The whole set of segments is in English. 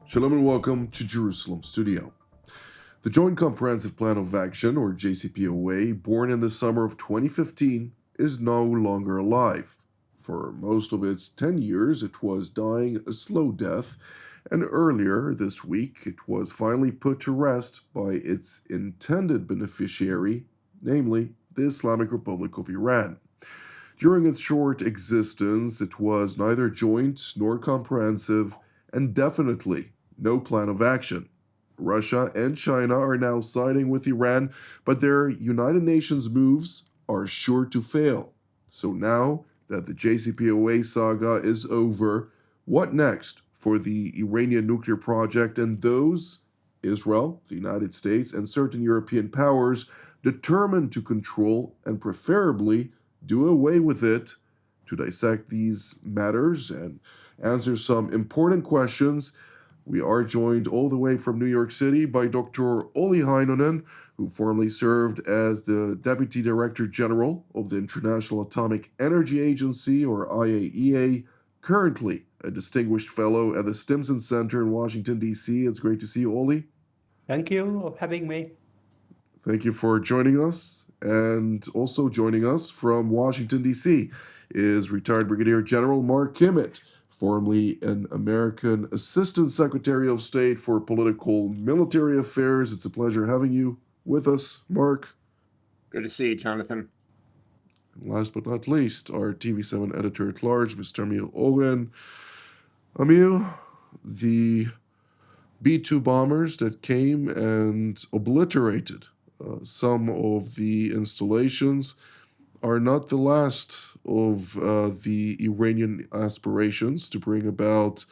Shalom and welcome to Jerusalem Studio. The Joint Comprehensive Plan of Action, or JCPOA, born in the summer of 2015, is no longer alive. For most of its 10 years, it was dying a slow death, and earlier this week, it was finally put to rest by its intended beneficiary, namely the Islamic Republic of Iran. During its short existence, it was neither joint nor comprehensive, and definitely no plan of action. Russia and China are now siding with Iran, but their United Nations moves are sure to fail. So now that the JCPOA saga is over, what next for the Iranian nuclear project and those, Israel, the United States, and certain European powers, determined to control and preferably do away with it? To dissect these matters and answer some important questions, we are joined all the way from New York City by Dr. Olli Heinonen, who formerly served as the Deputy Director General of the International Atomic Energy Agency, or IAEA, currently a distinguished fellow at the Stimson Center in Washington, D.C. It's great to see you, Olli. Thank you for having me. Thank you for joining us. And also joining us from Washington, D.C. is retired Brigadier General Mark Kimmitt, formerly an American Assistant Secretary of State for Political Military Affairs. It's a pleasure having you with us, Mark. Good to see you, Jonathan. And last but not least, our TV7 editor-at-large, Mr. Emil Oren. Emil, the B-2 bombers that came and obliterated some of the installations are not the last of the Iranian aspirations to bring about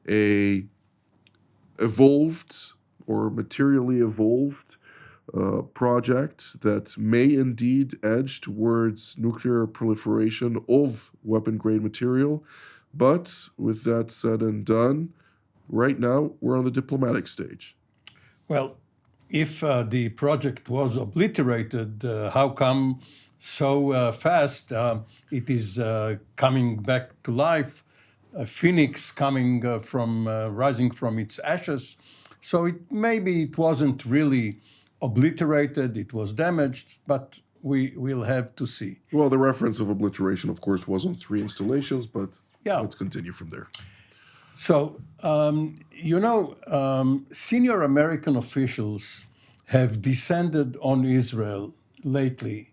a evolved or materially evolved project that may indeed edge towards nuclear proliferation of weapon-grade material. But with that said and done, right now we're on the diplomatic stage. Well, if the project was obliterated, how come so fast it is coming back to life? A phoenix coming rising from its ashes. So maybe it wasn't really obliterated, it was damaged, but we will have to see. Well, the reference of obliteration, of course, was on 3 installations, but let's continue from there. So, senior American officials have descended on Israel lately.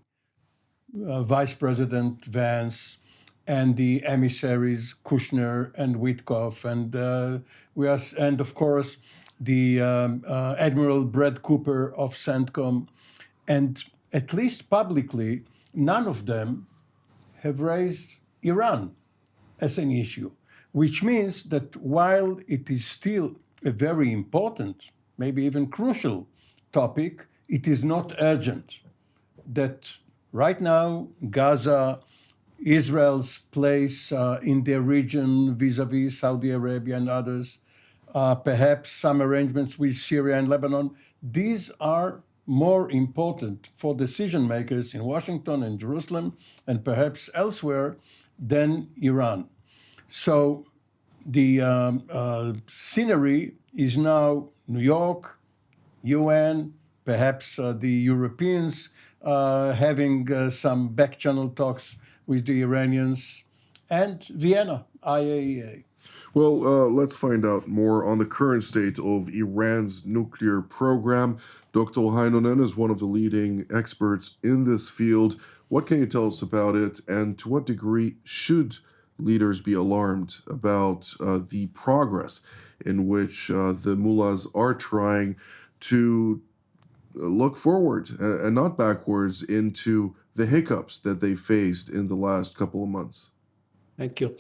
Vice President Vance and the emissaries Kushner and Witkoff, and of course the Admiral Brad Cooper of CENTCOM, and at least publicly, none of them have raised Iran as an issue, which means that while it is still a very important, maybe even crucial topic, it is not urgent. That right now, Gaza, Israel's place in the region vis-a-vis Saudi Arabia and others, perhaps some arrangements with Syria and Lebanon, these are more important for decision makers in Washington and Jerusalem and perhaps elsewhere than Iran. So the scenery is now New York, UN, perhaps the Europeans having some back-channel talks with the Iranians, and Vienna, IAEA. Well, let's find out more on the current state of Iran's nuclear program. Dr. Heinonen is one of the leading experts in this field. What can you tell us about it, and to what degree should leaders be alarmed about the progress in which the mullahs are trying to look forward and not backwards into the hiccups that they faced in the last couple of months? Thank you.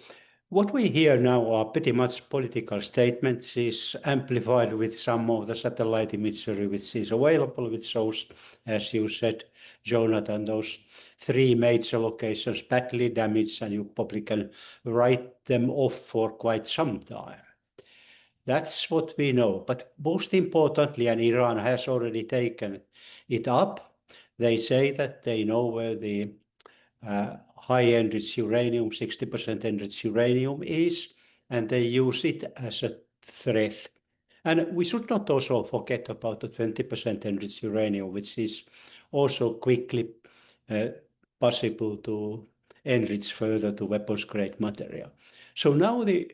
What we hear now are pretty much political statements, is amplified with some of the satellite imagery which is available, which shows, as you said, Jonathan, those 3 major locations badly damaged, and you probably can write them off for quite some time. That's what we know. But most importantly, and Iran has already taken it up, they say that they know where the high enriched uranium, 60% enriched uranium is, and they use it as a threat And we should not also forget about the 20% enriched uranium, which is also quickly possible to enrich further to weapons-grade material. So now the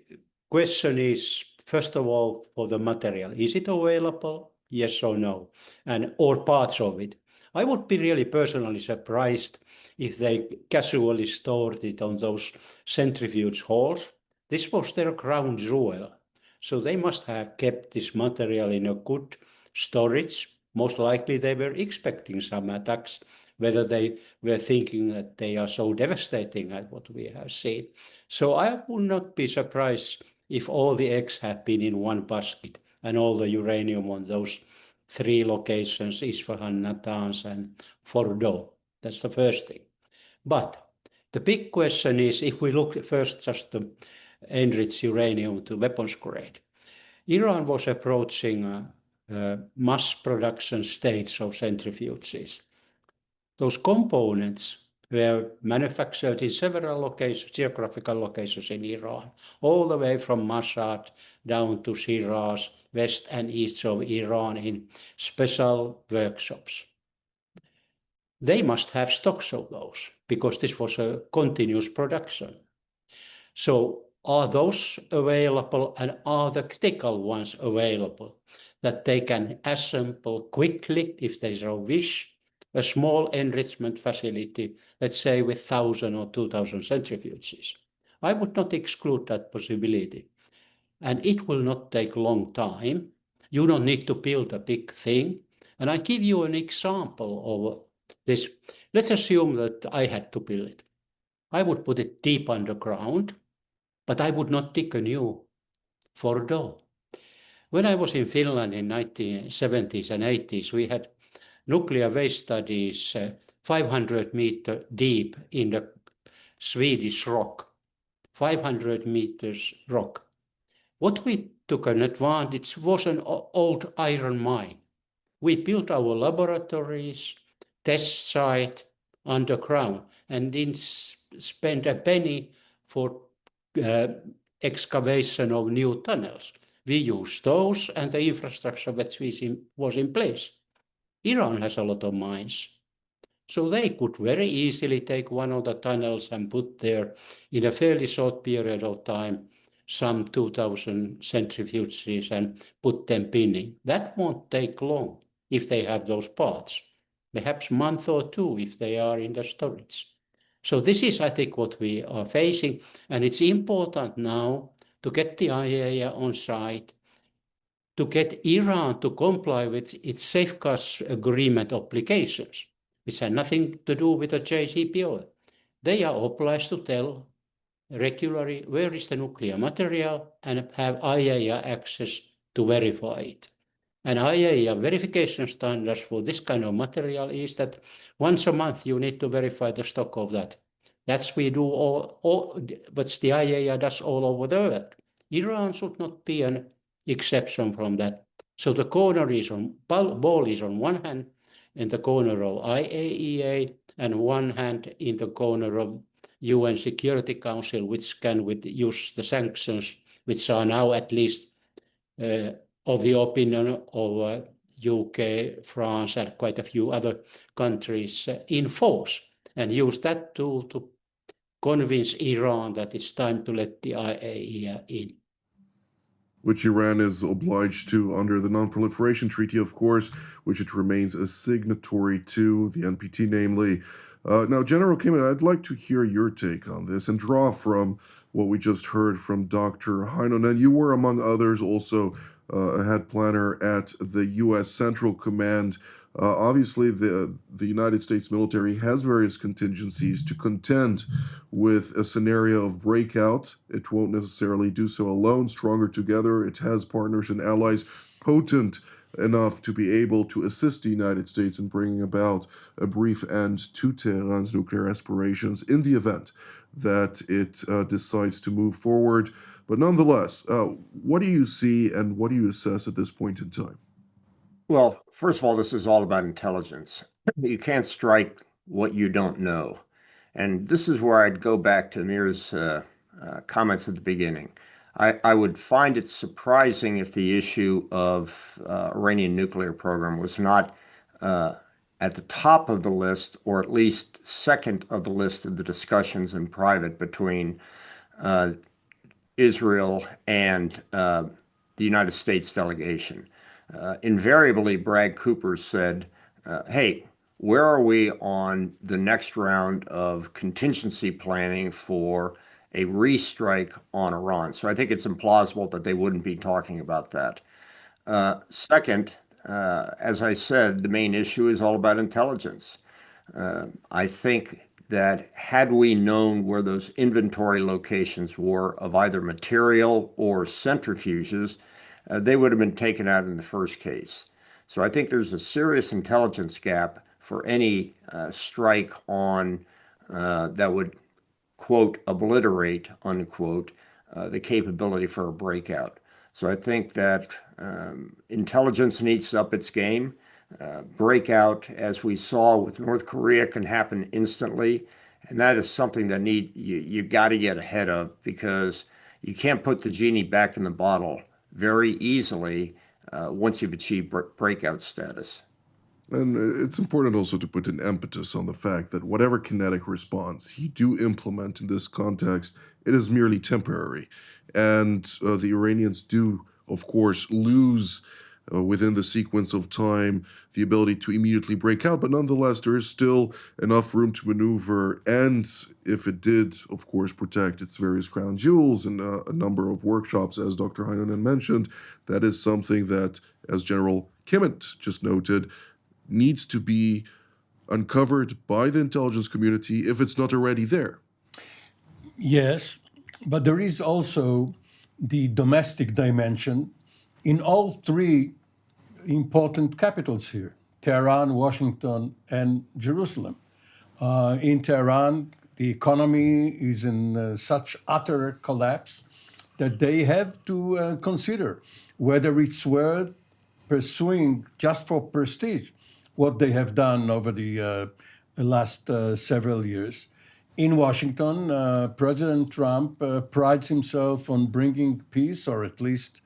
question is, first of all, for the material, is it available? Yes or no, or parts of it. I would be really personally surprised if they casually stored it on those centrifuge halls. This was their crown jewel. So they must have kept this material in a good storage. Most likely they were expecting some attacks, whether they were thinking that they are so devastating as what we have seen. So I would not be surprised if all the eggs have been in one basket and all the uranium on those 3 locations, Isfahan, Natanz, and Fordow. That's the first thing. But the big question is, if we look first just the enriched uranium to weapons grade, Iran was approaching mass production stage of centrifuges. Those components were manufactured in several locations, geographical locations in Iran, all the way from Mashhad down to Shiraz, west and east of Iran, in special workshops. They must have stocks of those because this was a continuous production. So are those available, and are the critical ones available that they can assemble quickly if they so wish? A small enrichment facility, let's say with 1,000 or 2,000 centrifuges. I would not exclude that possibility. And it will not take a long time. You don't need to build a big thing. And I give you an example of this. Let's assume that I had to build it. I would put it deep underground, but I would not dig a new Fordow. When I was in Finland in 1970s and 80s, we had nuclear waste studies 500 meters deep in the Swedish rock, 500 meters rock. What we took an advantage was an old iron mine. We built our laboratories, test site underground, and didn't spend a penny for excavation of new tunnels. We used those and the infrastructure that was in place. Iran has a lot of mines, so they could very easily take one of the tunnels and put there, in a fairly short period of time, some 2,000 centrifuges and put them pinning. That won't take long if they have those parts, perhaps a month or 2 if they are in the storage. So this is, I think, what we are facing, and it's important now to get the IAEA on site, to get Iran to comply with its safeguards agreement obligations, which have nothing to do with the JCPOA. They are obliged to tell regularly where is the nuclear material and have IAEA access to verify it. And IAEA verification standards for this kind of material is that once a month you need to verify the stock of that. That's we do all but the IAEA does all over the world. Iran should not be an exception from that. So the ball is on one hand in the corner of IAEA, and one hand in the corner of UN Security Council, which can use the sanctions, which are now at least of the opinion of UK, France, and quite a few other countries in force, and use that to convince Iran that it's time to let the IAEA in. Which Iran is obliged to under the Non-Proliferation Treaty, of course, which it remains a signatory to, the NPT namely. Now, General Kimmitt, I'd like to hear your take on this and draw from what we just heard from Dr. Heinonen. You were, among others, also a head planner at the U.S. Central Command. Obviously, the United States military has various contingencies to contend with a scenario of breakout. It won't necessarily do so alone. Stronger together, it has partners and allies potent enough to be able to assist the United States in bringing about a brief end to Tehran's nuclear aspirations in the event that it decides to move forward. But nonetheless, what do you see and what do you assess at this point in time? Well, first of all, this is all about intelligence. You can't strike what you don't know. And this is where I'd go back to Amir's comments at the beginning. I would find it surprising if the issue of Iranian nuclear program was not at the top of the list, or at least second of the list of the discussions in private between Israel and the United States delegation. Invariably, Bragg Cooper said, hey, where are we on the next round of contingency planning for a restrike on Iran? So I think it's implausible that they wouldn't be talking about that. Second, as I said, the main issue is all about intelligence. I think that had we known where those inventory locations were of either material or centrifuges, they would have been taken out in the first case. So I think there's a serious intelligence gap for any strike on that would, quote, obliterate, unquote, the capability for a breakout. So I think that intelligence needs to up its game. Breakout, as we saw with North Korea, can happen instantly, and that is something that you got to get ahead of, because you can't put the genie back in the bottle very easily once you've achieved breakout status. And it's important also to put an emphasis on the fact that whatever kinetic response you do implement in this context, it is merely temporary. And the Iranians do, of course, lose within the sequence of time the ability to immediately break out. But nonetheless, there is still enough room to maneuver. And if it did, of course, protect its various crown jewels and a number of workshops, as Dr. Heinonen mentioned, that is something that, as General Kimmitt just noted, needs to be uncovered by the intelligence community if it's not already there. Yes, but there is also the domestic dimension in all three important capitals here: Tehran, Washington, and Jerusalem. In Tehran, the economy is in such utter collapse that they have to consider whether it's worth pursuing just for prestige what they have done over the last several years. In Washington, President Trump prides himself on bringing peace, or at least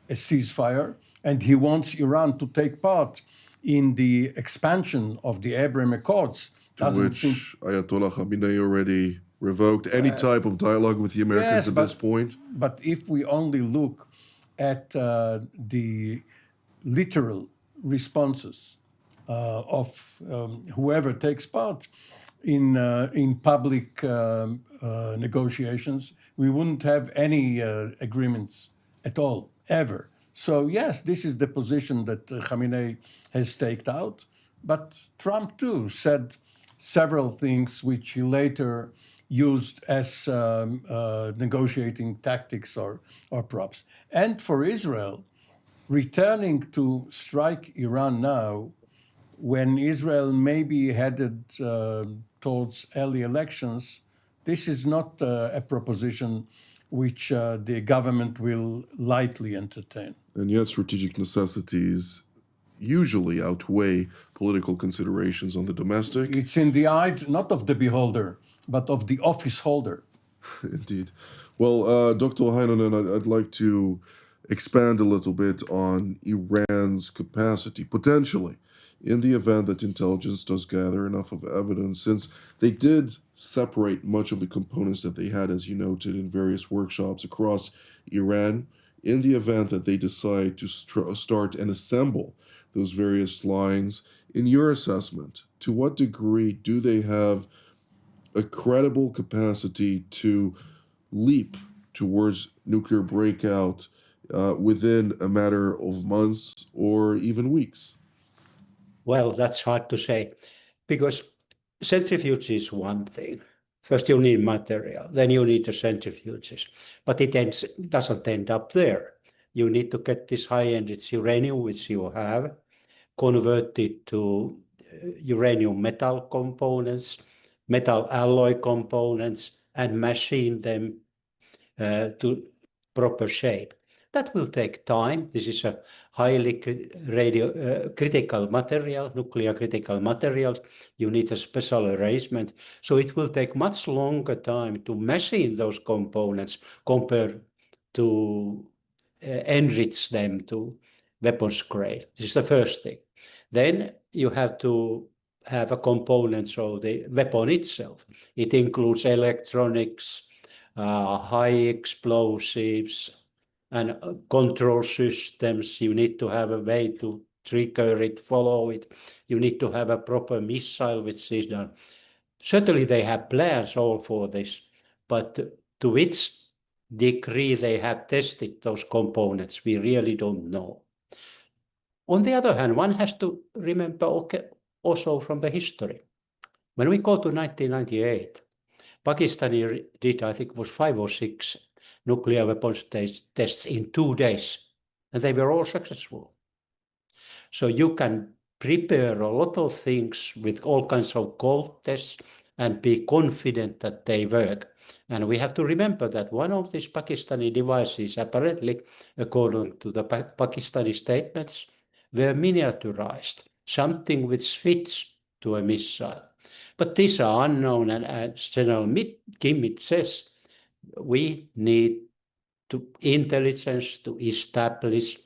a ceasefire, and he wants Iran to take part in the expansion of the Abraham Accords. Which Ayatollah Khamenei already revoked any type of dialogue with the Americans at this point. But if we only look at the literal responses of whoever takes part in public negotiations, we wouldn't have any agreements at all, ever. So yes, this is the position that Khamenei has staked out. But Trump too said several things which he later used as negotiating tactics or props. And for Israel, returning to strike Iran now, when Israel may be headed towards early elections, this is not a proposition which the government will lightly entertain. And yet strategic necessities usually outweigh political considerations on the domestic. It's in the eye not of the beholder, but of the office holder. Indeed. Well, Dr. Heinonen, I'd like to expand a little bit on Iran's capacity, potentially, in the event that intelligence does gather enough of evidence, since they did separate much of the components that they had, as you noted, in various workshops across Iran. In the event that they decide to start and assemble those various lines, in your assessment, to what degree do they have a credible capacity to leap towards nuclear breakout within a matter of months or even weeks? Well, that's hard to say, because centrifuge is one thing. First you need material, then you need the centrifuges, but it doesn't end up there. You need to get this high-enriched uranium, which you have, convert it to uranium metal components, metal alloy components, and machine them to proper shape. That will take time. This is a highly critical material, nuclear critical material. You need a special arrangement. So it will take much longer time to machine those components compared to enrich them to weapons grade. This is the first thing. Then you have to have a component of the weapon itself. It includes electronics, high explosives, and control systems. You need to have a way to trigger it, follow it. You need to have a proper missile which is done. Certainly they have plans all for this, but to which degree they have tested those components, we really don't know. On the other hand, one has to remember also from the history. When we go to 1998, Pakistan did, I think it was 5 or 6 nuclear weapons tests in 2 days, and they were all successful. So you can prepare a lot of things with all kinds of cold tests and be confident that they work. And we have to remember that one of these Pakistani devices, apparently, according to the Pakistani statements, were miniaturized, something which fits to a missile. But these are unknown, and as General Kimmitt says, we need intelligence to establish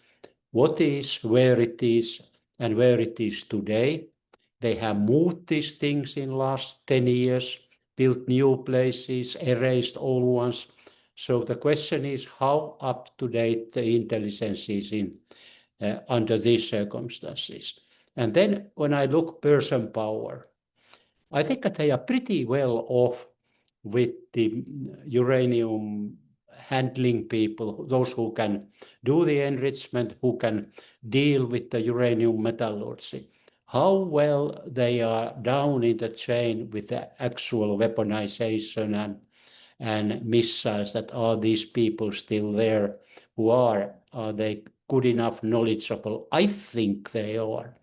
what is, where it is, and where it is today. They have moved these things in last 10 years, built new places, erased old ones. So the question is how up to date the intelligence is in under these circumstances. And then when I look person power, I think that they are pretty well off with the uranium handling people, those who can do the enrichment, who can deal with the uranium metallurgy. How well they are down in the chain with the actual weaponization and missiles, that are these people still there who are they good enough knowledgeable? I think they are,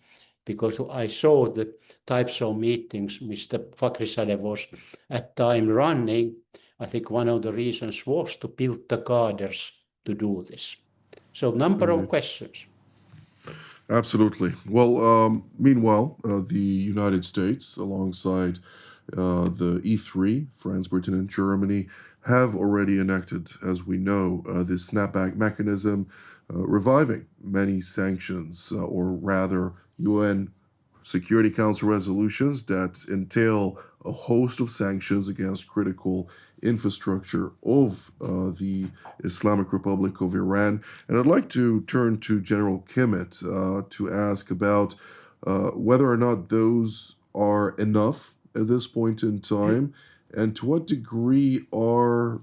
because I saw the types of meetings Mr. Fakhrizadeh was at time running. I think one of the reasons was to build the cadres to do this. So number of questions. Absolutely. Well, meanwhile, the United States, alongside the E3, France, Britain, and Germany, have already enacted, as we know, this snapback mechanism, reviving many sanctions, or rather UN Security Council resolutions that entail a host of sanctions against critical infrastructure of the Islamic Republic of Iran. And I'd like to turn to General Kimmitt to ask about whether or not those are enough at this point in time, and to what degree are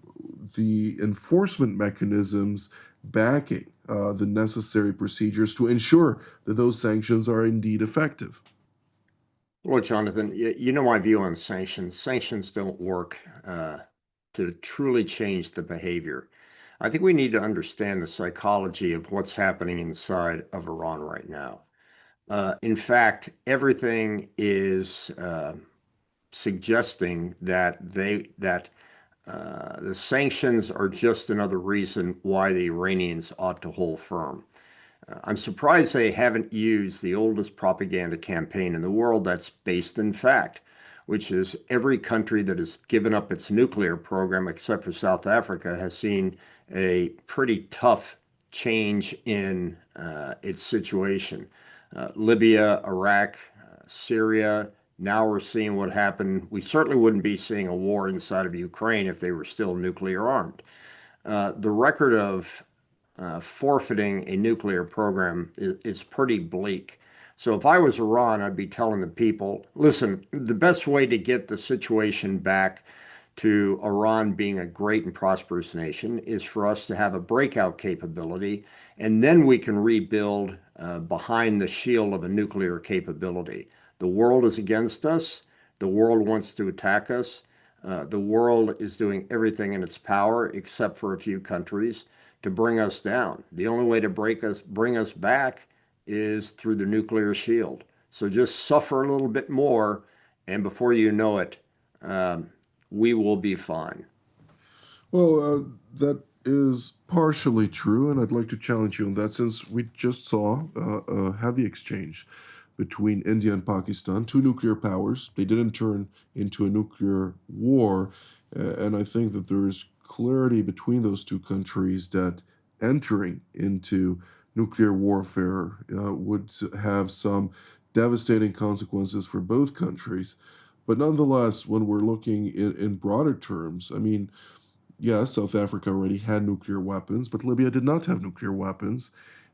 the enforcement mechanisms backing the necessary procedures to ensure that those sanctions are indeed effective. Well, Jonathan, you know my view on sanctions. Sanctions don't work to truly change the behavior. I think we need to understand the psychology of what's happening inside of Iran right now. In fact, everything is suggesting that the sanctions are just another reason why the Iranians ought to hold firm. I'm surprised they haven't used the oldest propaganda campaign in the world that's based in fact, which is every country that has given up its nuclear program, except for South Africa, has seen a pretty tough change in its situation. Libya, Iraq, Syria, now we're seeing what happened. We certainly wouldn't be seeing a war inside of Ukraine if they were still nuclear armed. The record of forfeiting a nuclear program is pretty bleak. So if I was Iran, I'd be telling the people, listen, the best way to get the situation back to Iran being a great and prosperous nation is for us to have a breakout capability, and then we can rebuild behind the shield of a nuclear capability. The world is against us. The world wants to attack us. The world is doing everything in its power, except for a few countries, to bring us down. The only way to bring us back is through the nuclear shield. So just suffer a little bit more, and before you know it, we will be fine. Well, that is partially true, and I'd like to challenge you on that, since we just saw a heavy exchange between India and Pakistan, two nuclear powers. They didn't turn into a nuclear war, and I think that there is clarity between those two countries that entering into nuclear warfare would have some devastating consequences for both countries. But nonetheless, when we're looking in broader terms, I mean, yes, South Africa already had nuclear weapons, but Libya did not have nuclear weapons.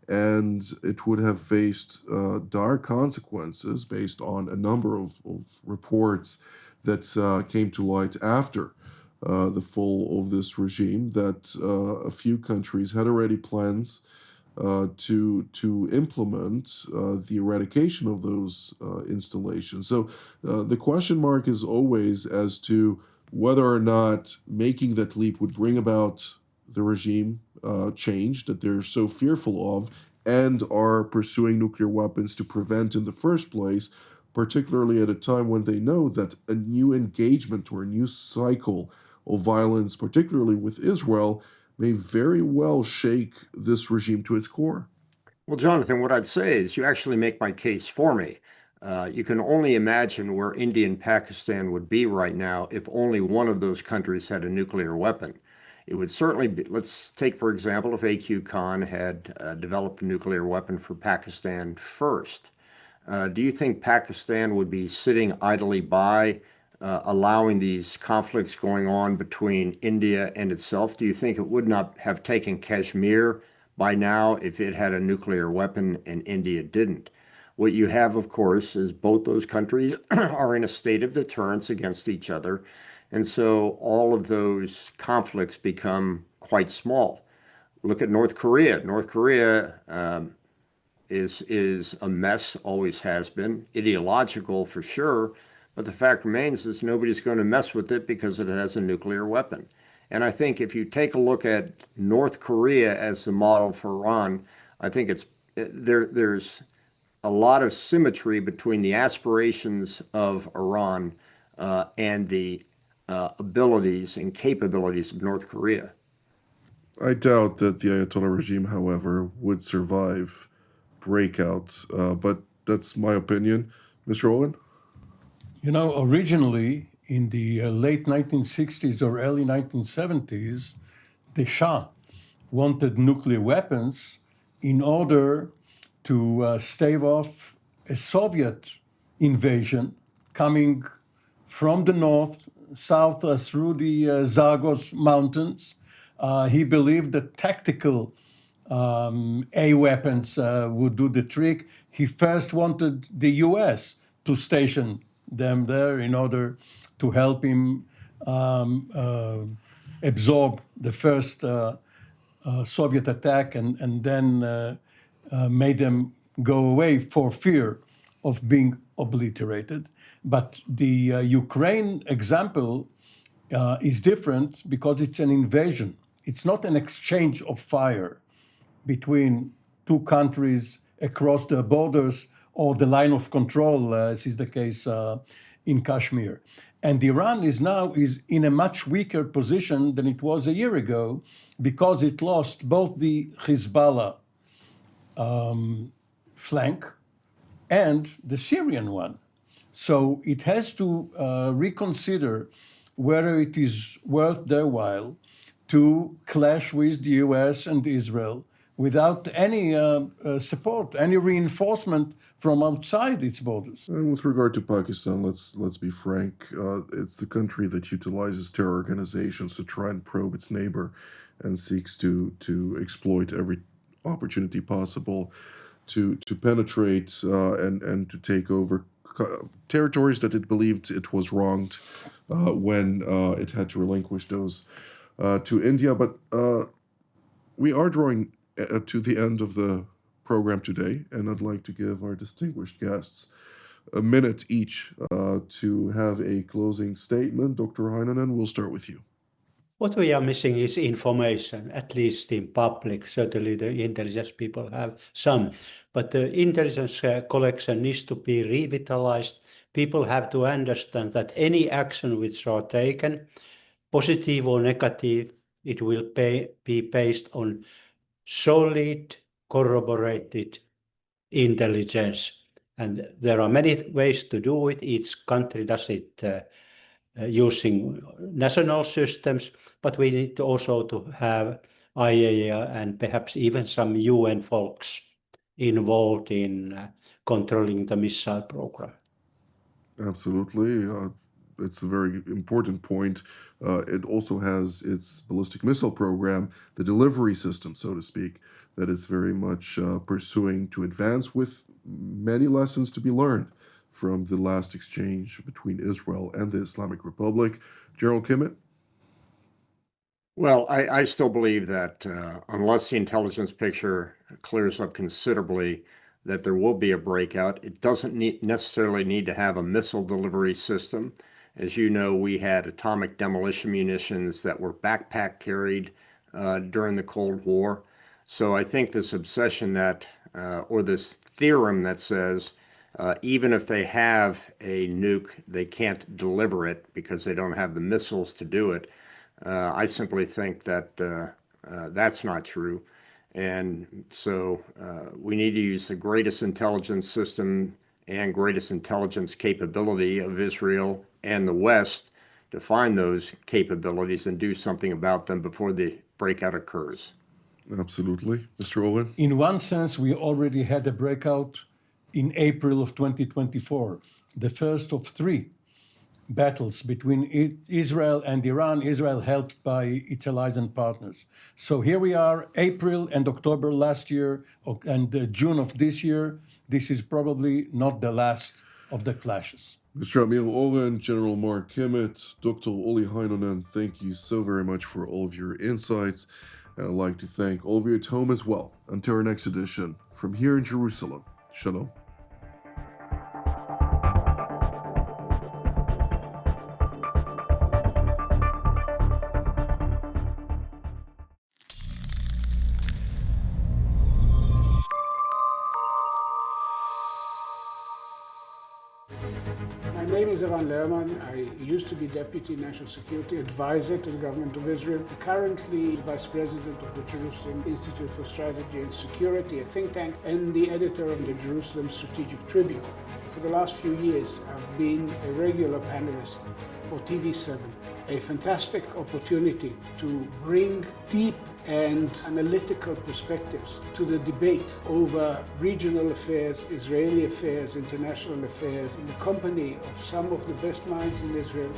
And it would have faced dire consequences based on a number of reports that came to light after the fall of this regime, that a few countries had already plans to implement the eradication of those installations. So the question mark is always as to whether or not making that leap would bring about the regime change that they're so fearful of and are pursuing nuclear weapons to prevent in the first place, particularly at a time when they know that a new engagement or a new cycle of violence, particularly with Israel, may very well shake this regime to its core. Well, Jonathan, what I'd say is you actually make my case for me. You can only imagine where India and Pakistan would be right now if only one of those countries had a nuclear weapon. It would certainly be, let's take, for example, if A.Q. Khan had developed a nuclear weapon for Pakistan first. Do you think Pakistan would be sitting idly by, allowing these conflicts going on between India and itself? Do you think it would not have taken Kashmir by now if it had a nuclear weapon and India didn't? What you have, of course, is both those countries are in a state of deterrence against each other. And so all of those conflicts become quite small. Look at North Korea. North Korea is a mess, always has been, ideological for sure. But the fact remains is nobody's going to mess with it because it has a nuclear weapon. And I think if you take a look at North Korea as the model for Iran, I think there's a lot of symmetry between the aspirations of Iran and the abilities and capabilities of North Korea. I doubt that the Ayatollah regime, however, would survive Breakout, but that's my opinion. Mr. Olin? You know, originally in the late 1960s or early 1970s, the Shah wanted nuclear weapons in order to stave off a Soviet invasion coming from the north, south through the Zagros Mountains. He believed that tactical A weapons would do the trick. He first wanted the US to station them there in order to help him absorb the first Soviet attack and then made them go away for fear of being obliterated. But the Ukraine example is different because it's an invasion. It's not an exchange of fire between two countries across the borders or the line of control, as is the case in Kashmir. And Iran is now in a much weaker position than it was a year ago because it lost both the Hezbollah flank and the Syrian one. So it has to reconsider whether it is worth their while to clash with the US and Israel without any support, any reinforcement from outside its borders. And with regard to Pakistan, let's be frank. It's the country that utilizes terror organizations to try and probe its neighbor and seeks to exploit every opportunity possible to penetrate and to take over territories that it believed it was wronged when it had to relinquish those to India. But we are drawing to the end of the program today, and I'd like to give our distinguished guests a minute each to have a closing statement. Dr. Heinonen, we'll start with you. What we are missing is information, at least in public. Certainly the intelligence people have some, but the intelligence collection needs to be revitalized. People have to understand that any action which are taken, positive or negative, it will be based on solid, corroborated intelligence. And there are many ways to do it. Each country does it using national systems, but we need also to have IAEA and perhaps even some UN folks involved in controlling the missile program. Absolutely. It's a very important point. It also has its ballistic missile program, the delivery system, so to speak, that is very much pursuing to advance, with many lessons to be learned from the last exchange between Israel and the Islamic Republic. General Kimmitt? Well, I still believe that unless the intelligence picture clears up considerably, that there will be a breakout. It doesn't necessarily need to have a missile delivery system. As you know, we had atomic demolition munitions that were backpack carried during the Cold War. So I think this obsession that, or this theorem that says, even if they have a nuke, they can't deliver it because they don't have the missiles to do it. I simply think that that's not true. And so we need to use the greatest intelligence system and greatest intelligence capability of Israel and the West to find those capabilities and do something about them before the breakout occurs. Absolutely. Mr. Olli? In one sense, we already had a breakout in April of 2024, the first of three battles between Israel and Iran, Israel helped by its allies and partners. So here we are, April and October last year, and June of this year. This is probably not the last of the clashes. Mr. Amir Oren, General Mark Kimmitt, Dr. Olli Heinonen, thank you so very much for all of your insights. And I'd like to thank all of you at home as well. Until our next edition, from here in Jerusalem, Shalom. My name is Eran Lerman. I used to be Deputy National Security Advisor to the Government of Israel, currently Vice President of the Jerusalem Institute for Strategy and Security, a think tank, and the editor of the Jerusalem Strategic Tribune. For the last few years, I've been a regular panelist for TV7, a fantastic opportunity to bring deep and analytical perspectives to the debate over regional affairs, Israeli affairs, international affairs, in the company of some of the best minds in Israel.